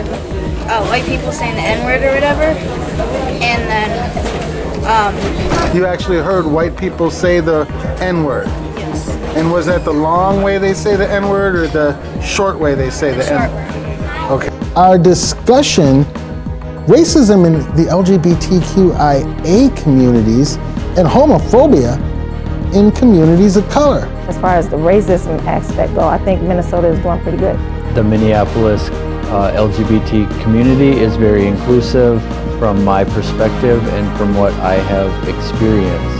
white people saying the N-word or whatever, and then You actually heard white people say the N-word. yes, And was that the long way they say the N-word or the short way they say the short N-word? Okay. Our discussion, racism in the LGBTQIA communities and homophobia in communities of color. As far as the racism aspect go, I think Minnesota is doing pretty good. The Minneapolis LGBT community is very inclusive from my perspective and from what I have experienced.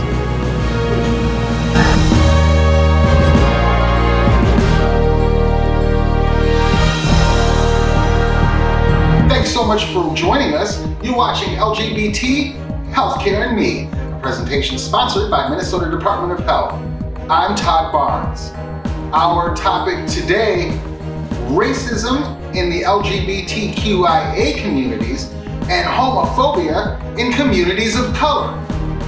Thanks so much for joining us. You're watching LGBT Healthcare and Me, a presentation sponsored by Minnesota Department of Health. I'm Todd Barnes. Our topic today, racism in the LGBTQIA communities and homophobia in communities of color.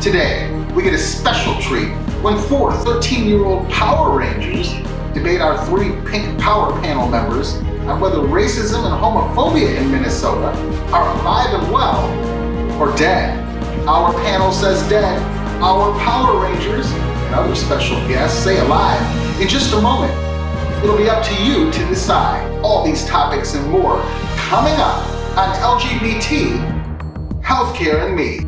Today, we get a special treat when four 13-year-old Power Rangers debate our three Pink Power Panel members on whether racism and homophobia in Minnesota are alive and well or dead. Our panel says dead. Our Power Rangers and other special guests say alive. In just a moment, it'll be up to you to decide. All these topics and more coming up on LGBT Healthcare and Me.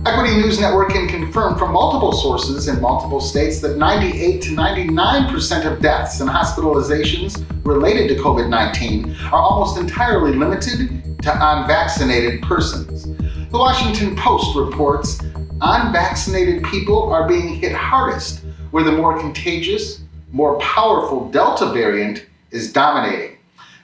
Equity News Network can confirm from multiple sources in multiple states that 98 to 99% of deaths and hospitalizations related to COVID-19 are almost entirely limited to unvaccinated persons. The Washington Post reports unvaccinated people are being hit hardest, where the more contagious, more powerful Delta variant is dominating.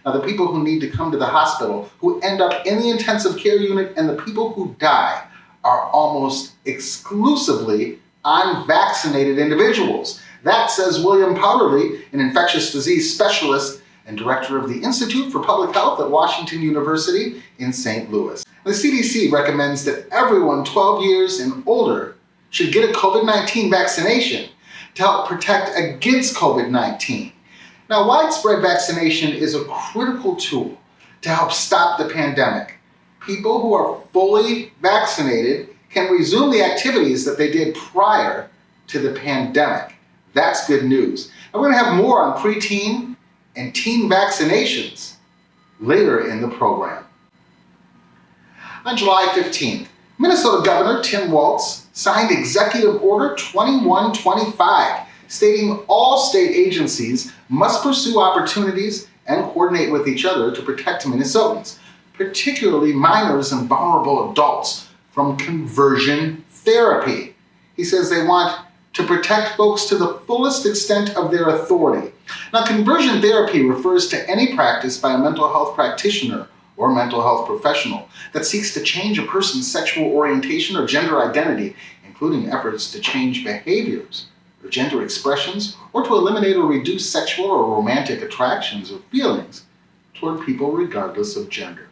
Now, the people who need to come to the hospital, who end up in the intensive care unit, and the people who die are almost exclusively unvaccinated individuals. That says William Powderly, an infectious disease specialist and director of the Institute for Public Health at Washington University in St. Louis. The CDC recommends that everyone 12 years and older should get a COVID-19 vaccination to help protect against COVID-19. Now, widespread vaccination is a critical tool to help stop the pandemic. People who are fully vaccinated can resume the activities that they did prior to the pandemic. That's good news. And we're going to have more on preteen and teen vaccinations later in the program. On July 15th, Minnesota Governor Tim Walz signed Executive Order 2125, stating all state agencies must pursue opportunities and coordinate with each other to protect Minnesotans, particularly minors and vulnerable adults, from conversion therapy. He says they want to protect folks to the fullest extent of their authority. Now, conversion therapy refers to any practice by a mental health practitioner or mental health professional that seeks to change a person's sexual orientation or gender identity, including efforts to change behaviors or gender expressions, or to eliminate or reduce sexual or romantic attractions or feelings toward people regardless of gender.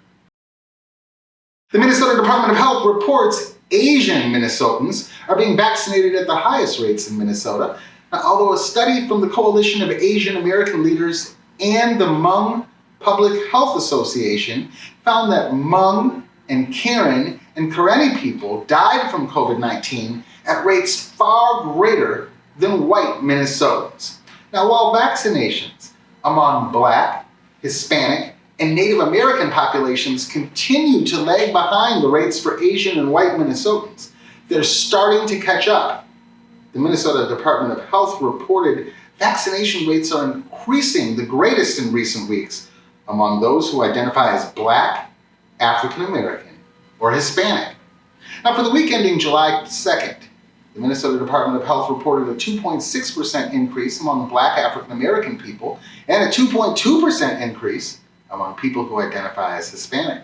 The Minnesota Department of Health reports Asian Minnesotans are being vaccinated at the highest rates in Minnesota. Now, although a study from the Coalition of Asian American Leaders and the Hmong Public Health Association found that Hmong and Karen and Karenni people died from COVID-19 at rates far greater than white Minnesotans. Now, while vaccinations among Black, Hispanic, and Native American populations continue to lag behind the rates for Asian and white Minnesotans, they're starting to catch up. The Minnesota Department of Health reported vaccination rates are increasing the greatest in recent weeks among those who identify as Black, African American, or Hispanic. Now, for the week ending July 2nd, the Minnesota Department of Health reported a 2.6% increase among Black African American people and a 2.2% increase among people who identify as Hispanic.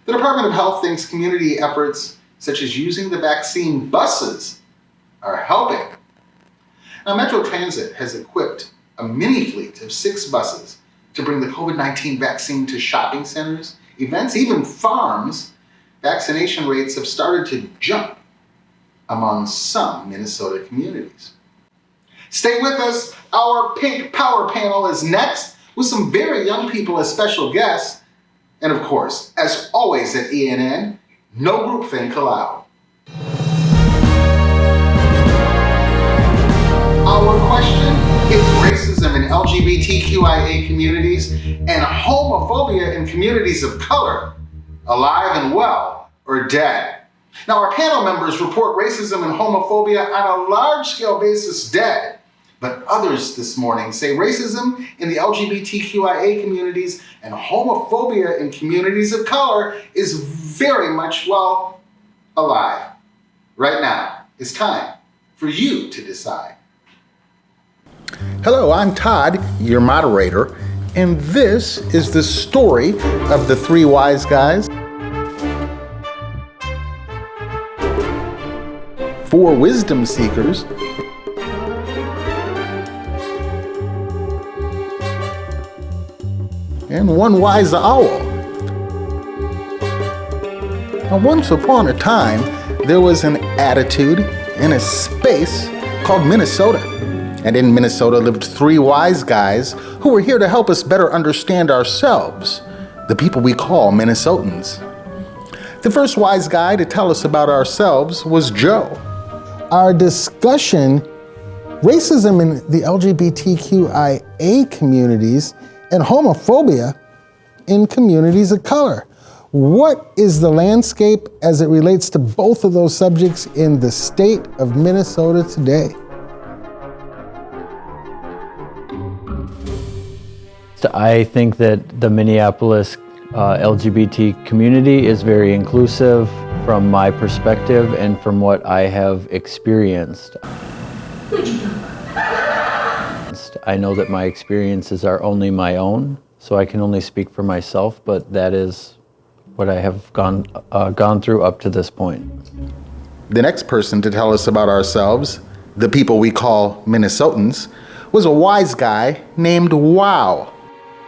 The Department of Health thinks community efforts such as using the vaccine buses are helping. Now, Metro Transit has equipped a mini fleet of 6 buses to bring the COVID-19 vaccine to shopping centers, events, even farms. Vaccination rates have started to jump among some Minnesota communities. Stay with us. Our Pink Power Panel is next with some very young people as special guests. And of course, as always at ENN, no groupthink allowed. Our question is racism in LGBTQIA communities and homophobia in communities of color, alive and well or dead. Now, our panel members report racism and homophobia on a large-scale basis dead, but others this morning say racism in the LGBTQIA communities and homophobia in communities of color is very much, well, alive. Right now, it's time for you to decide. Hello, I'm Todd, your moderator, and this is the story of the three wise guys, four wisdom seekers, and one wise owl. Now, once upon a time, there was an attitude in a space called Minnesota. And in Minnesota lived three wise guys who were here to help us better understand ourselves, the people we call Minnesotans. The first wise guy to tell us about ourselves was Joe. Our discussion, racism in the LGBTQIA communities and homophobia in communities of color. What is the landscape as it relates to both of those subjects in the state of Minnesota today? I think that the Minneapolis LGBT community is very inclusive from my perspective and from what I have experienced. I know that my experiences are only my own, so I can only speak for myself, but that is what I have gone through up to this point. The next person to tell us about ourselves, the people we call Minnesotans, was a wise guy named Wow.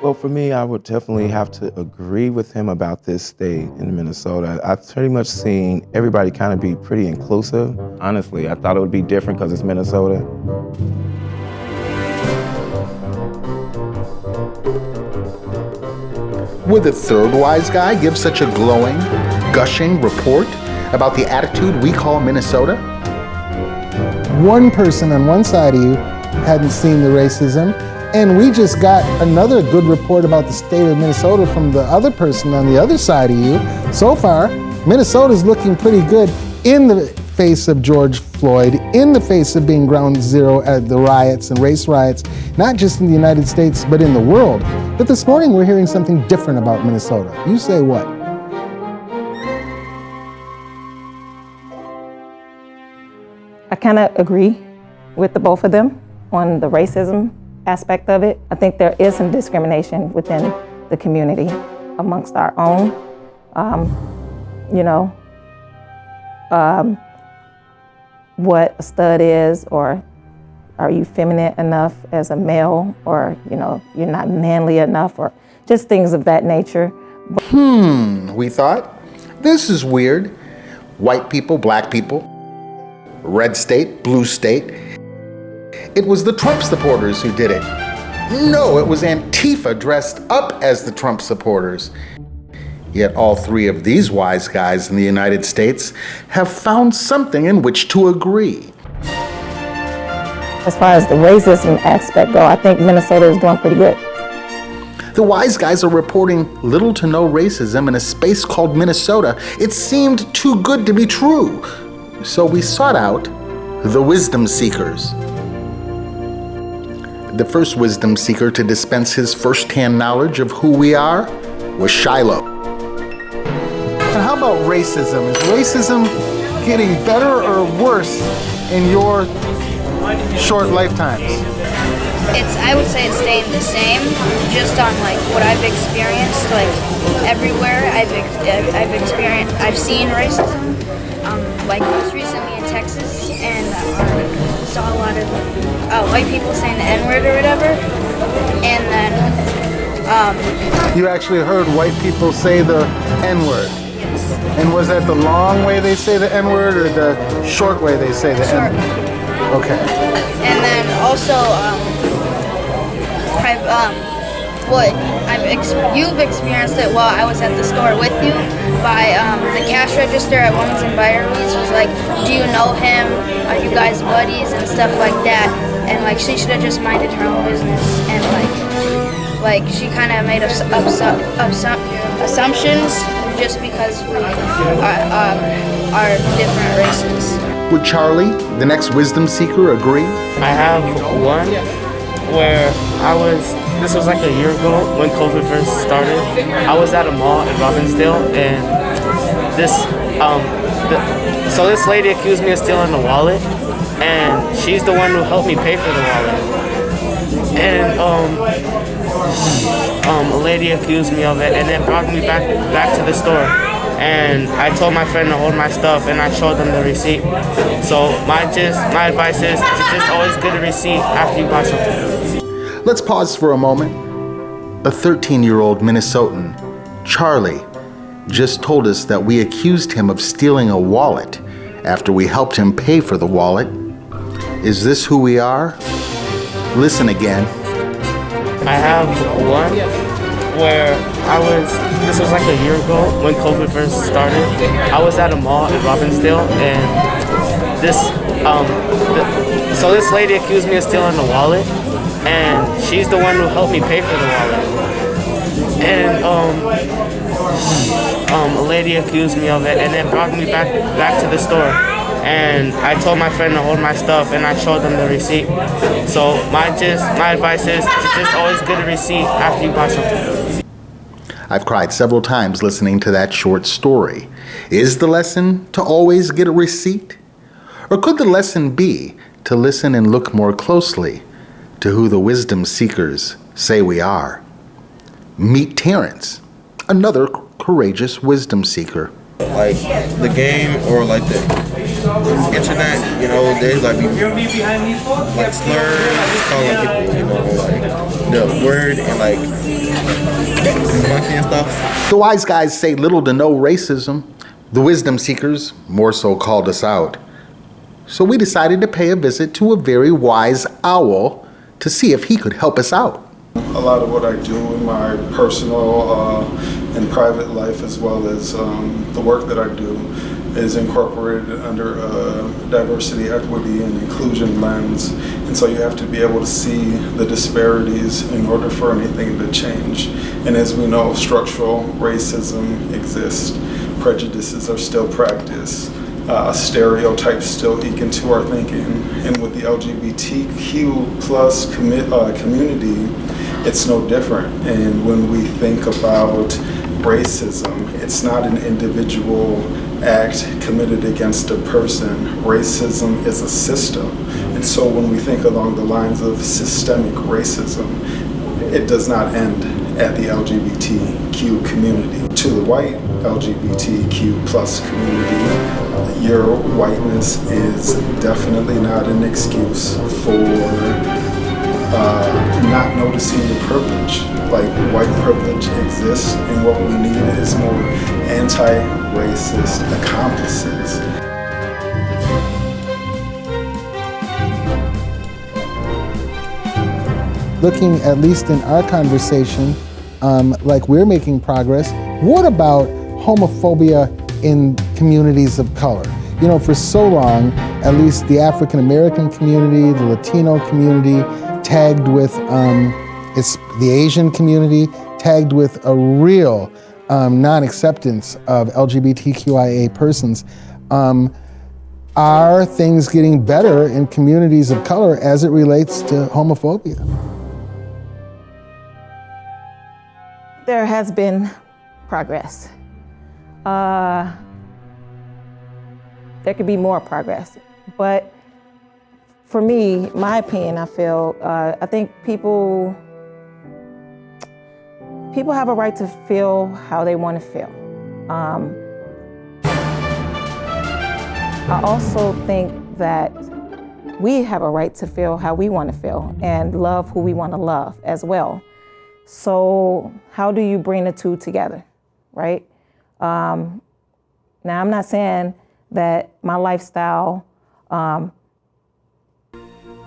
Well, for me, I would definitely have to agree with him about this state in Minnesota. I've pretty much seen everybody kind of be pretty inclusive. Honestly, I thought it would be different because it's Minnesota. Would the third wise guy give such a glowing, gushing report about the attitude we call Minnesota? One person on one side of you hadn't seen the racism, and we just got another good report about the state of Minnesota from the other person on the other side of you. So far, Minnesota's looking pretty good in the face of George Floyd, in the face of being ground zero at the riots and race riots, not just in the United States, but in the world. But this morning, we're hearing something different about Minnesota. You say what? I kind of agree with the both of them on the racism aspect of it. I think there is some discrimination within the community amongst our own. What a stud is, or are you feminine enough as a male, or you're not manly enough, or just things of that nature. We thought, this is weird. White people, black people, red state, blue state. It was the Trump supporters who did it. No, it was Antifa dressed up as the Trump supporters. Yet all three of these wise guys in the United States have found something in which to agree. As far as the racism aspect go, I think Minnesota is doing pretty good. The wise guys are reporting little to no racism in a space called Minnesota. It seemed too good to be true. So we sought out the wisdom seekers. The first wisdom seeker to dispense his first-hand knowledge of who we are was Shiloh. And how about racism? Is racism getting better or worse in your short lifetimes? I would say it's staying the same, just on like what I've experienced, like everywhere I've seen racism. Like most recently in Texas, and saw a lot of white people saying the N-word or whatever, and then You actually heard white people say the N-word. yes, And was that the long way they say the N-word or the short way they say the Short. N-word? Okay. and then also what you've experienced it while I was at the store with you by the cash register at Women's Environments was like, do you know him? Are you guys buddies and stuff like that? And like she should have just minded her own business and like she kind of made assumptions just because we are different races. Would Charlie, the next wisdom seeker, agree? I have one where this was like a year ago when COVID first started. I was at a mall in Robbinsdale and so this lady accused me of stealing the wallet, and she's the one who helped me pay for the wallet. And a lady accused me of it and then brought me back to the store. And I told my friend to hold my stuff and I showed them the receipt. So my advice is to just always get a receipt after you buy something. Let's pause for a moment. A 13-year-old Minnesotan, Charlie, just told us that we accused him of stealing a wallet after we helped him pay for the wallet. Is this who we are? Listen again. I have one where this was like a year ago when COVID first started. I was at a mall in Robbinsdale and so this lady accused me of stealing the wallet, and she's the one who helped me pay for the wallet. And a lady accused me of it and then brought me back to the store. And I told my friend to hold my stuff and I showed them the receipt. So my advice is to just always get a receipt after you buy something. I've cried several times listening to that short story. Is the lesson to always get a receipt? Or could the lesson be to listen and look more closely to who the wisdom seekers say we are? Meet Terrence, another courageous wisdom seeker. Like the game or like the internet, you know, there's like slurs, calling people, you know, like the word and like monkey and stuff. The wise guys say little to no racism. The wisdom seekers more so called us out. So we decided to pay a visit to a very wise owl to see if he could help us out. A lot of what I do in my personal and private life, as well as the work that I do, is incorporated under a diversity, equity, and inclusion lens. And so you have to be able to see the disparities in order for anything to change. And as we know, structural racism exists. Prejudices are still practiced. Stereotypes still eke into our thinking. And with the LGBTQ plus community, it's no different. And when we think about racism, it's not an individual act committed against a person. Racism is a system. And so when we think along the lines of systemic racism, it does not end at the LGBTQ community. To the white LGBTQ plus community, your whiteness is definitely not an excuse for not noticing the privilege. Like, white privilege exists, and what we need is more anti-racist accomplices. Looking, at least in our conversation, like we're making progress. What about homophobia in communities of color? You know, for so long, at least the African American community, the Latino community, tagged with it's the Asian community, tagged with a real non-acceptance of LGBTQIA persons. Are things getting better in communities of color as it relates to homophobia? There has been progress. There could be more progress, but for me, my opinion, I feel, I think people have a right to feel how they want to feel. I also think that we have a right to feel how we want to feel and love who we want to love as well. So how do you bring the two together, right? Now, I'm not saying that my lifestyle, I'm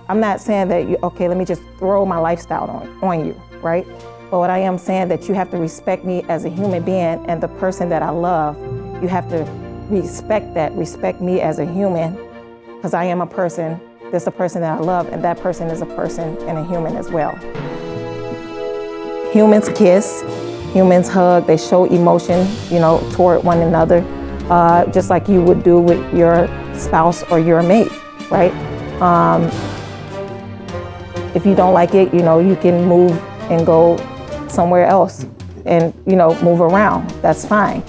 not saying that, okay, let me just throw my lifestyle on you, right? But what I am saying that you have to respect me as a human being and the person that I love. You have to respect that, respect me as a human, because I am a person. There's a person that I love, and that person is a person and a human as well. Humans kiss, humans hug, they show emotion, toward one another, just like you would do with your spouse or your mate, right? If you don't like it, you can move and go somewhere else and, move around. That's fine.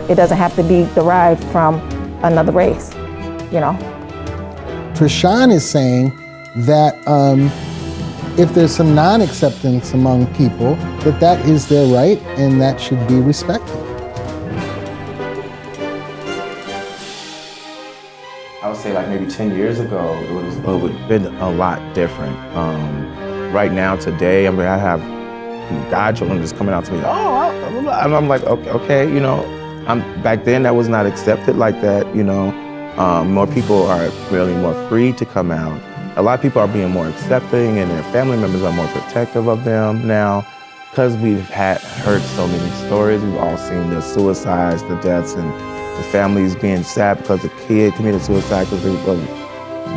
It doesn't have to be derived from another race, Trishan is saying that if there's some non-acceptance among people, that is their right and that should be respected. I would say like maybe 10 years ago, it would have been a lot different. Right now, today, I have godchildren just coming out to me, and I'm like, okay, back then that was not accepted like that, More people are really more free to come out. A lot of people are being more accepting, and their family members are more protective of them now, because we've heard so many stories. We've all seen the suicides, the deaths, and the families being sad because the kid committed suicide because of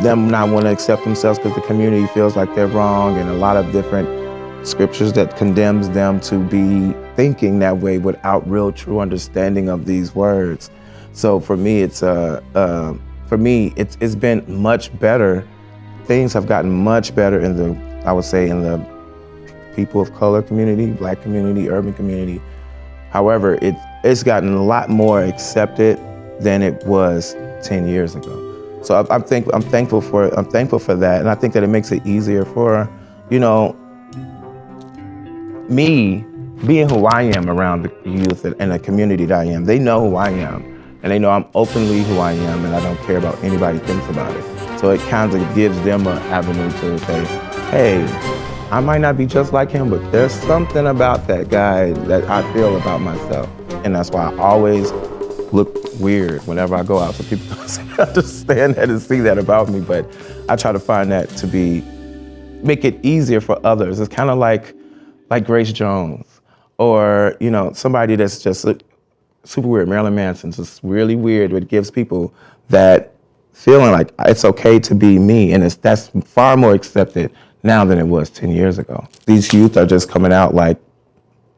them not wanting to accept themselves because the community feels like they're wrong, and a lot of different scriptures that condemns them to be thinking that way without real true understanding of these words. So for me, it's been much better. Things have gotten much better in the people of color community, Black community, urban community. However, it's gotten a lot more accepted than it was 10 years ago. So I'm thankful for that, and I think that it makes it easier for, me being who I am around the youth and the community that I am. They know who I am, and they know I'm openly who I am, and I don't care about anybody thinks about it. So it kind of gives them an avenue to say, hey, I might not be just like him, but there's something about that guy that I feel about myself. And that's why I always look weird whenever I go out, so people understand that and see that about me. But I try to find that to make it easier for others. It's kind of like Grace Jones, or somebody that's just super weird. Marilyn Manson's just really weird, but it gives people that feeling like it's okay to be me, and that's far more accepted now than it was 10 years ago. These youth are just coming out like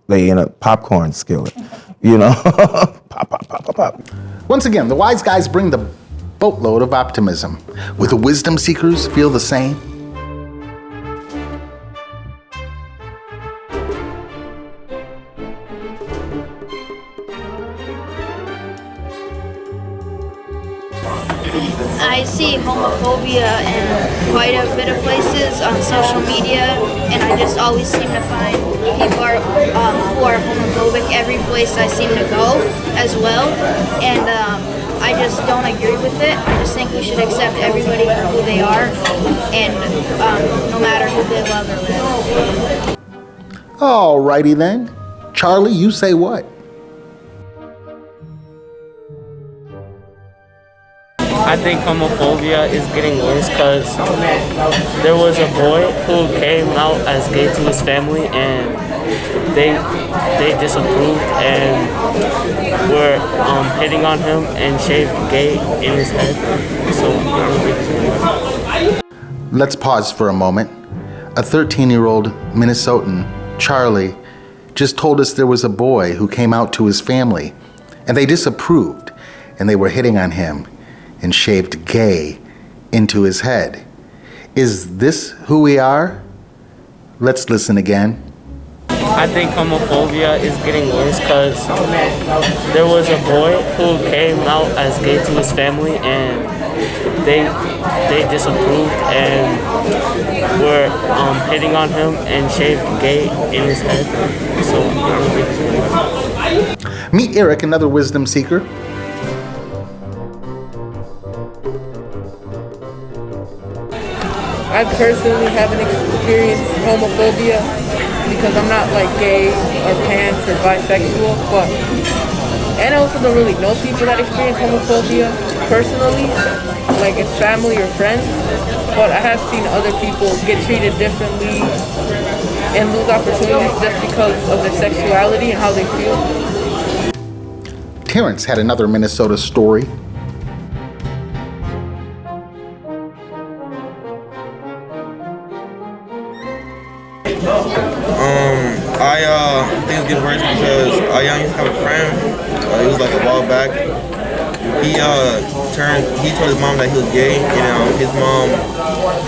they in a popcorn skillet, pop, pop, pop, pop, pop. Once again, the wise guys bring the boatload of optimism. Will the wisdom seekers feel the same? I see homophobia in quite a bit of places on social media, and I just always seem to find people who are homophobic every place I seem to go as well, and I just don't agree with it. I just think we should accept everybody for who they are, and no matter who they love or live. Alrighty then. Charlie, you say what? I think homophobia is getting worse because there was a boy who came out as gay to his family, and they disapproved and were hitting on him and shaved gay in his head. So Let's pause for a moment. A 13-year-old Minnesotan, Charlie, just told us there was a boy who came out to his family, and they disapproved, and they were hitting on him and shaved gay into his head. Is this who we are? Let's listen again. I think homophobia is getting worse because there was a boy who came out as gay to his family, and they disapproved and were hitting on him and shaved gay in his head. So Meet Eric, another wisdom seeker. I personally haven't experienced homophobia because I'm not like gay or pants or bisexual, and I also don't really know people that experience homophobia personally, like in family or friends, but I have seen other people get treated differently and lose opportunities just because of their sexuality and how they feel. Terrence had another Minnesota story. I think it's good words because I used to have a friend. It was like a while back. He told his mom that he was gay, and his mom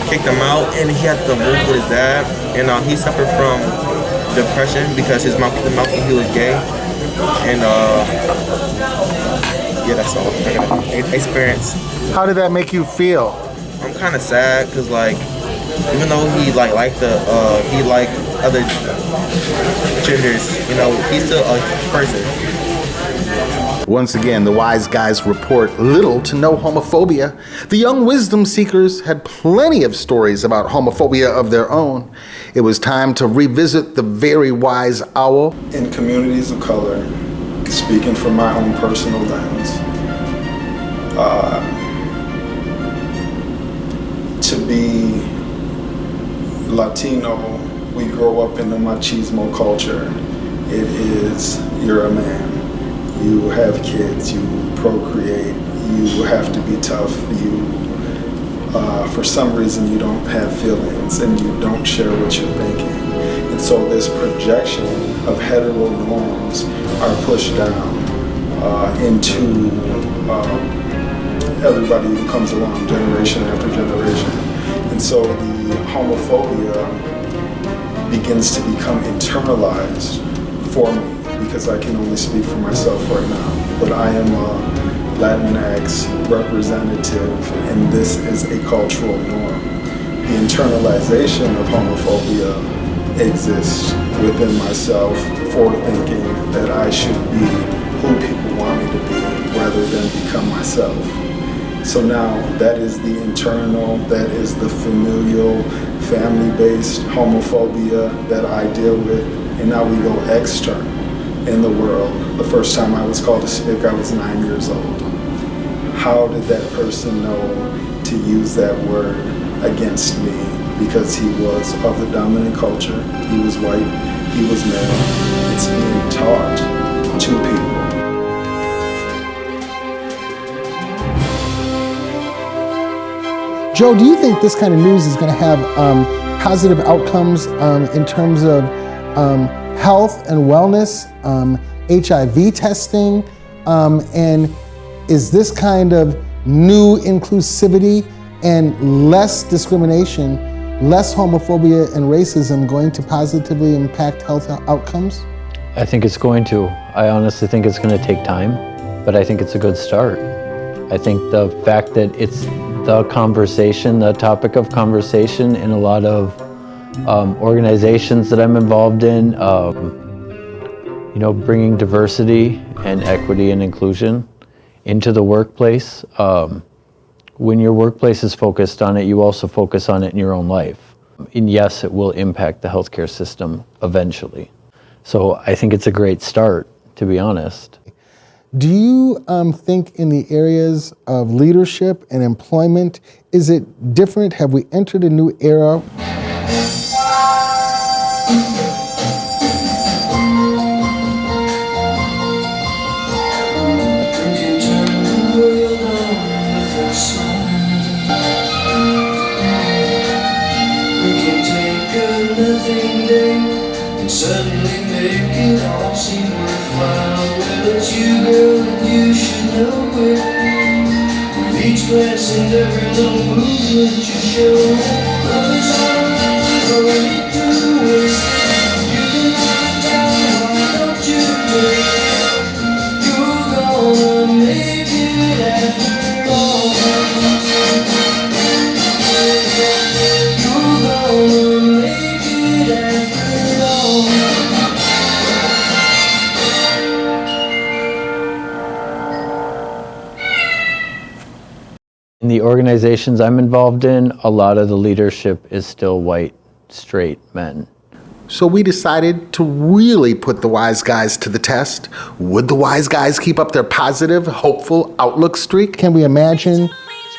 kicked him out, and he had to move with his dad. And he suffered from depression because his mom kicked him out when he was gay. And yeah, that's all I got experience. How did that make you feel? I'm kind of sad because even though he liked other genders, he's still a person. Once again, the wise guys report little to no homophobia. The young wisdom seekers had plenty of stories about homophobia of their own. It was time to revisit the very wise owl. In communities of color, speaking from my own personal lens, to be Latino, we grow up in the machismo culture. It is, you're a man, you have kids, you procreate, you have to be tough, for some reason you don't have feelings and you don't share what you're thinking. And so this projection of hetero norms are pushed down into everybody who comes along, generation after generation. And so the homophobia begins to become internalized for me, because I can only speak for myself right now. But I am a Latinx representative, and this is a cultural norm. The internalization of homophobia exists within myself for thinking that I should be who people want me to be rather than become myself. So now that is the internal, that is the familial, family-based homophobia that I deal with, and now we go external in the world. The first time I was called a spick, I was 9 years old. How did that person know to use that word against me? Because he was of the dominant culture, he was white, he was male. It's being taught to people. Joe, do you think this kind of news is going to have positive outcomes in terms of health and wellness, HIV testing, and is this kind of new inclusivity and less discrimination, less homophobia and racism going to positively impact health outcomes? I think it's going to. I honestly think it's going to take time, but I think it's a good start. I think the fact that it's the conversation, the topic of conversation in a lot of organizations that I'm involved in, bringing diversity and equity and inclusion into the workplace. When your workplace is focused on it, you also focus on it in your own life. And yes, it will impact the healthcare system eventually. So I think it's a great start, to be honest. Do you think in the areas of leadership and employment, is it different? Have we entered a new era? Suddenly make it all seem worthwhile. Well, it's you, girl, and you should know it. With each glance and every little movement you show, love is alright, already through it. You can find out, why don't you wait? You're gonna make it after all. You're gonna make it after all. In the organizations I'm involved in, a lot of the leadership is still white, straight men. So we decided to really put the wise guys to the test. Would the wise guys keep up their positive, hopeful outlook streak? Can we imagine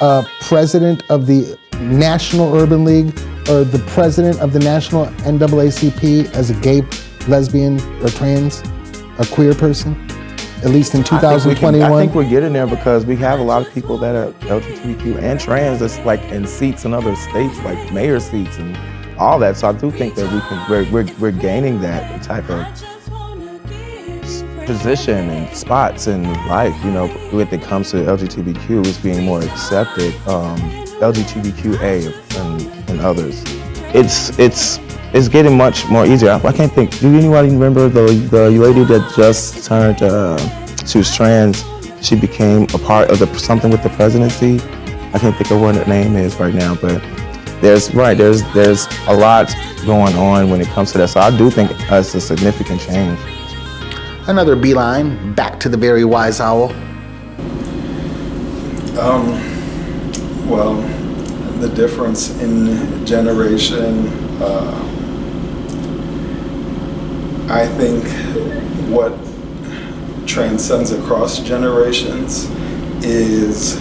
a president of the National Urban League or the president of the National NAACP as a gay, lesbian, or trans, or queer person? At least in 2021? I think we're getting there because we have a lot of people that are LGBTQ and trans that's like in seats in other states, like mayor seats and all that. So I do think that we're gaining that type of position and spots in life, you know, when it comes to LGBTQ, is being more accepted, LGBTQIA and others. It's getting much more easier. I can't think, do anybody remember the lady that just turned, she was trans, she became a part of something with the presidency? I can't think of what her name is right now, but there's a lot going on when it comes to that. So I do think it's a significant change. Another beeline back to the very wise owl. Well, the difference in generation, I think what transcends across generations is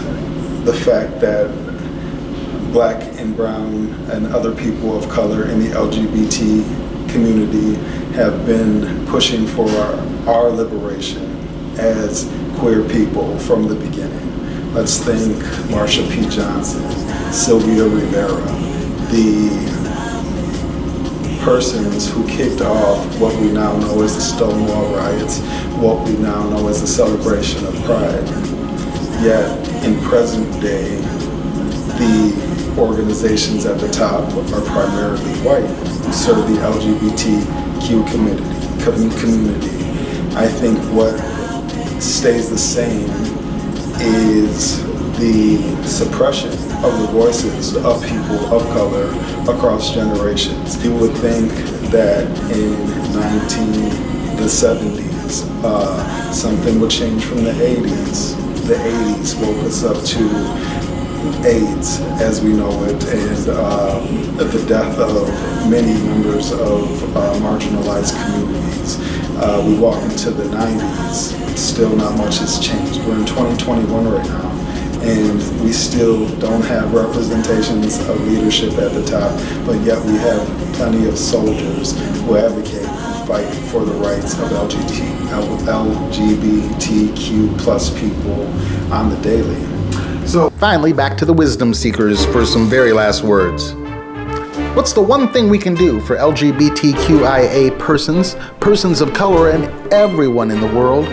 the fact that Black and brown and other people of color in the LGBT community have been pushing for our liberation as queer people from the beginning. Let's think Marsha P. Johnson, Sylvia Rivera, the persons who kicked off what we now know as the Stonewall riots, what we now know as the celebration of Pride. Yet, in present day, the organizations at the top are primarily white, who serve the LGBTQ community. I think what stays the same is the suppression of the voices of people of color across generations. You would think that in the 70s, something would change from the 80s. The 80s woke us up to AIDS as we know it, and the death of many members of marginalized communities. We walk into the 90s, still not much has changed. We're in 2021 right now, and we still don't have representations of leadership at the top, but yet we have plenty of soldiers who advocate and fight for the rights of LGBTQ plus people on the daily. So finally, back to the wisdom seekers for some very last words. What's the one thing we can do for LGBTQIA persons of color, and everyone in the world?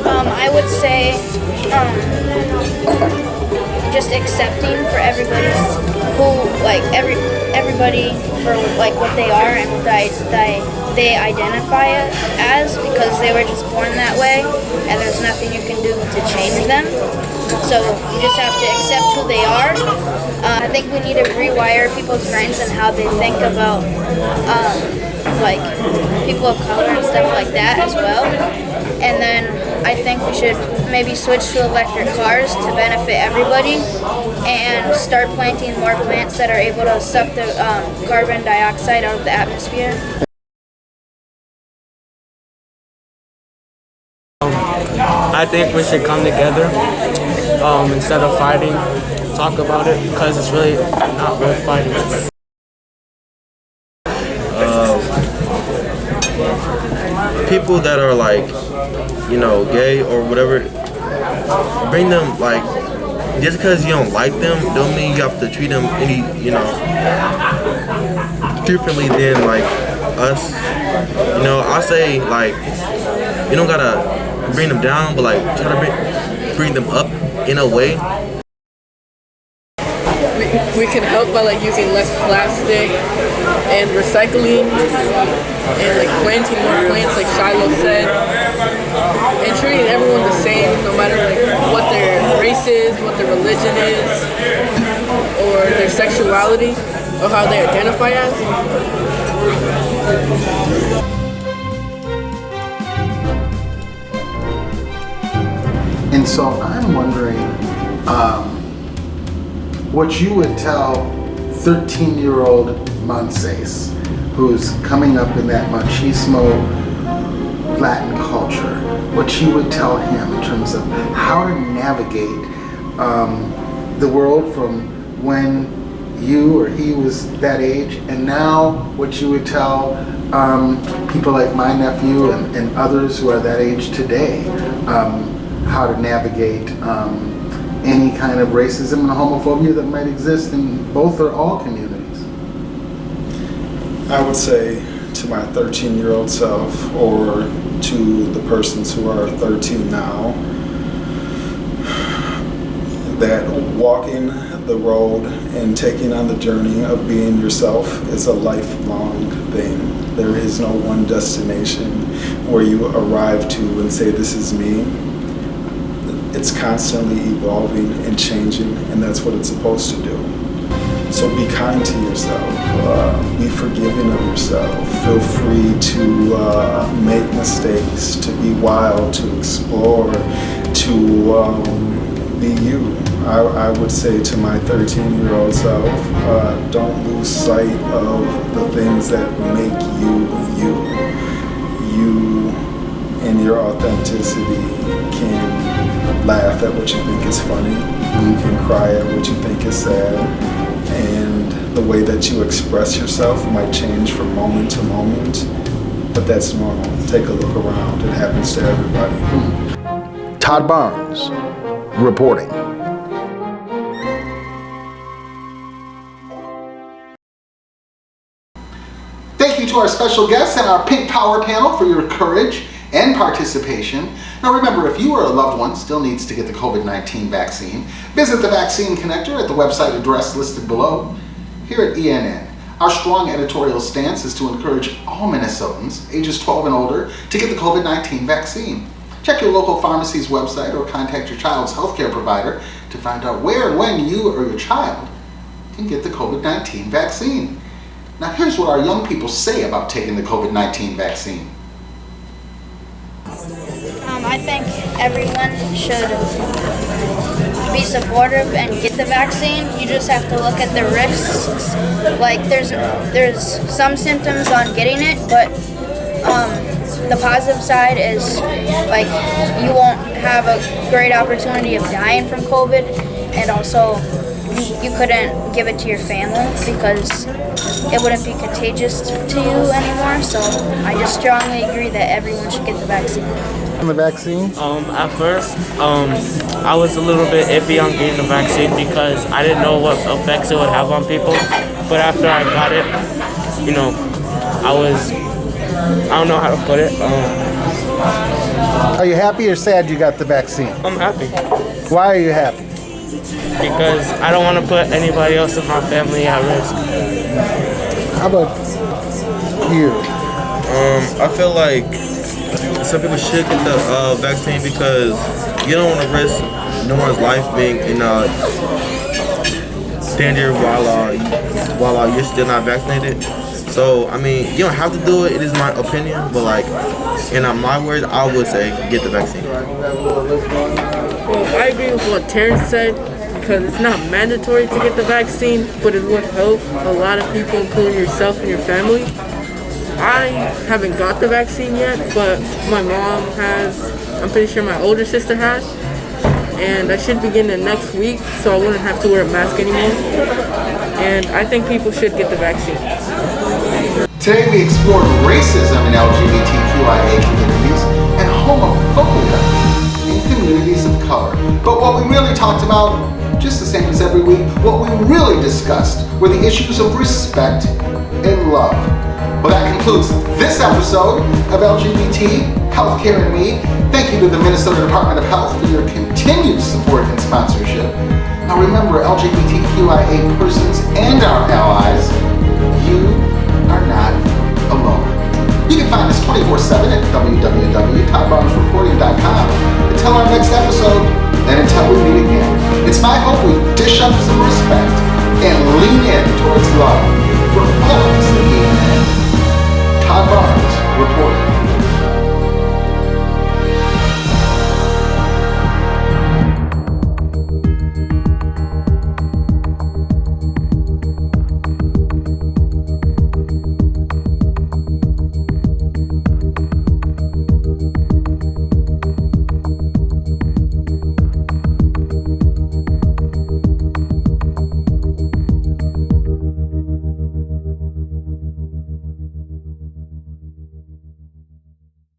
I would say just accepting for everybody who, like, everybody for like what they are and what they identify as, because they were just born that way and there's nothing you can do to change them. So you just have to accept who they are. I think we need to rewire people's brains and how they think about like people of color and stuff like that as well. And then I think we should maybe switch to electric cars to benefit everybody, and start planting more plants that are able to suck the carbon dioxide out of the atmosphere. I think we should come together instead of fighting, talk about it, because it's really not worth fighting. People that are like, you know, gay or whatever, bring them, like, just because you don't like them don't mean you have to treat them any, you know, differently than like us. You know, I say, like, you don't gotta bring them down, but like try to bring them up in a way. We can help by like using less plastic and recycling and like planting more plants, like Shiloh said, and treating everyone the same, no matter like what their race is, what their religion is, or their sexuality, or how they identify as. And so I'm wondering what you would tell 13-year-old Monsees who's coming up in that machismo Latin culture. what you would tell him in terms of how to navigate the world from when you or he was that age, and now what you would tell people like my nephew and others who are that age today, how to navigate any kind of racism and homophobia that might exist in both or all communities? I would say to my 13-year-old self, or to the persons who are 13 now, that walking the road and taking on the journey of being yourself is a lifelong thing. There is no one destination where you arrive to and say, this is me. It's constantly evolving and changing, and that's what it's supposed to do. So be kind to yourself, be forgiving of yourself, feel free to make mistakes, to be wild, to explore, to be you. I would say to my 13-year-old self, don't lose sight of the things that make you you. You, in your authenticity, can laugh at what you think is funny. You can cry at what you think is sad. And the way that you express yourself might change from moment to moment, but that's normal. Take a look around. It happens to everybody. Todd Barnes, reporting. Thank you to our special guests and our Pink Power panel for your courage and participation. Now remember, if you or a loved one still needs to get the COVID-19 vaccine, visit the Vaccine Connector at the website address listed below. Here at ENN, our strong editorial stance is to encourage all Minnesotans ages 12 and older to get the COVID-19 vaccine. Check your local pharmacy's website or contact your child's healthcare provider to find out where and when you or your child can get the COVID-19 vaccine. Now here's what our young people say about taking the COVID-19 vaccine. I think everyone should be supportive and get the vaccine. You just have to look at the risks. Like there's some symptoms on getting it, but the positive side is like you won't have a great opportunity of dying from COVID, and also you couldn't give it to your family because it wouldn't be contagious to you anymore. So I just strongly agree that everyone should get the vaccine. The vaccine? At first, I was a little bit iffy on getting the vaccine because I didn't know what effects it would have on people. But after I got it, I don't know how to put it. Are you happy or sad you got the vaccine? I'm happy Why are you happy? because I don't want to put anybody else in my family at risk. How about you? I feel like some people should get the vaccine because you don't want to risk no one's life being in danger while you're still not vaccinated. So, I mean, you don't have to do it. It is my opinion, but like, in my words, I would say get the vaccine. Well, I agree with what Terrence said, because it's not mandatory to get the vaccine, but it would help a lot of people, including yourself and your family. I haven't got the vaccine yet, but my mom has. I'm pretty sure my older sister has. And I should be getting it next week, so I wouldn't have to wear a mask anymore. And I think people should get the vaccine. Today we explored racism in LGBTQIA communities and homophobia in communities of color. But what we really talked about, just the same as every week, what we really discussed were the issues of respect and love. Well, that concludes this episode of LGBT Healthcare and Me. Thank you to the Minnesota Department of Health for your continued support and sponsorship. Now remember, LGBTQIA persons and our allies